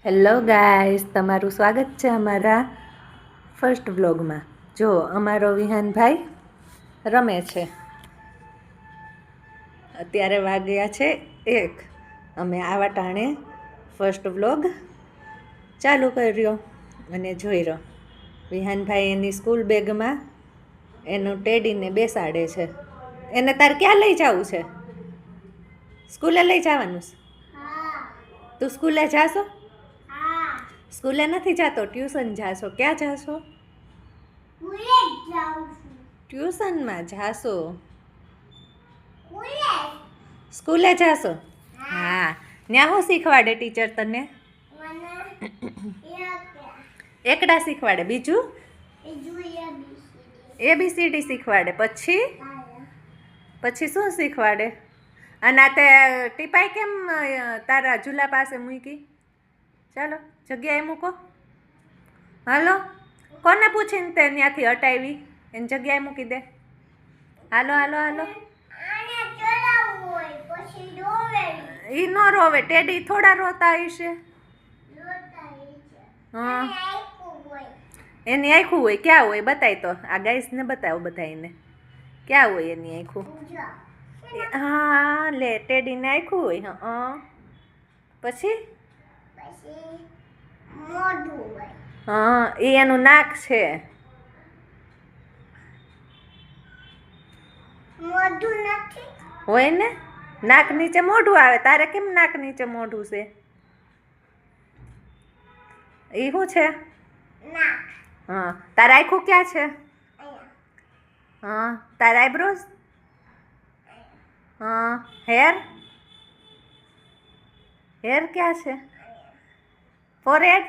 Hello guys, તમારું સ્વાગત છે અમારા ફર્સ્ટ વ્લોગમાં. જો અમારો વિહાનભાઈ રમે છે. અત્યારે વાગ્યા છે 1. અમે આવા ટાણે ફર્સ્ટ વ્લોગ ચાલુ કર્યો અને જોઈ રહ્યો. વિહાનભાઈ એની સ્કૂલ બેગમાં એનું ટેડીને બેસાડે છે. એને તાર ક્યાં લઈ જવું છે? સ્કૂલે લઈ જવાનું છે? તું સ્કૂલે જાશો? સ્કૂલે નથી જાતો, ટ્યુશન જાશો. ક્યાં જાશો? ટ્યુશનમાં જાશો. સ્કૂલે જાશો? હા. ત્યાં શું શીખવાડે ટીચર તને? એકડા શીખવાડે. બીજું ABCD શીખવાડે. પછી શું શીખવાડે? અને આ તે ટીપાઈ કેમ તારા ઝૂલા પાસે મૂકી? ચાલો જગ્યાએ મૂકો. હાલો, કોને પૂછીને તે ત્યાંથી હટાવી? એની જગ્યાએ મૂકી દે. હાલો હાલો હાલો. ઈ નો રોવે. ટેડી થોડા રોતા હશે. હા, એની આખું હોય. ક્યાં હોય બતાય તો. આ ગાઈસને બતાવો બધાને. ક્યાં હોય એની આખું? હા લે, ટેડીને આખું હોય. હા, પછી હા, એ એનું નાક છે. હોય ને, નાક નીચે મોઢું આવે. તારે કેમ નાક નીચે મોઢું છે? એ શું છે? હા, તારા આખું ક્યાં છે? હા, તારા આઈબ્રોઝ? હા, હેર ક્યાં છે? ફોરહેડ?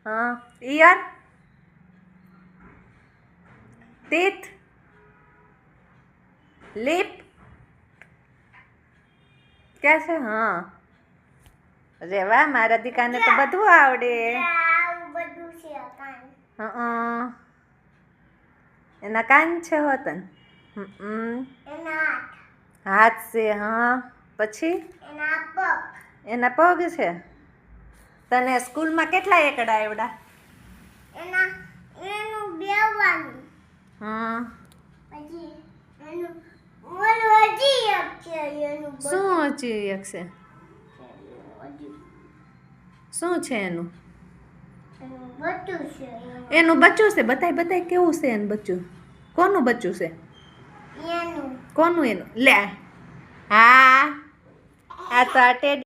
હા, ઈયર? ટીથ? લીપ ક્યાં છે? હા. અરે વાહ, મારા દીકાને તો બધું આવડે. એના કાન છે હોતન. હાથ છે. હા, પછી એના પગ છે. તને સ્કૂલમાં કેટલા એકડા આવડા? હા. શું હજી એક છે? શું છે એનું? એનું બચ્ચું છે. બતાય કેવું છે એનું બચ્ચું? કોનું બચ્ચું છે? કોનું એનું? લે. હા, આ તો આ ટેડી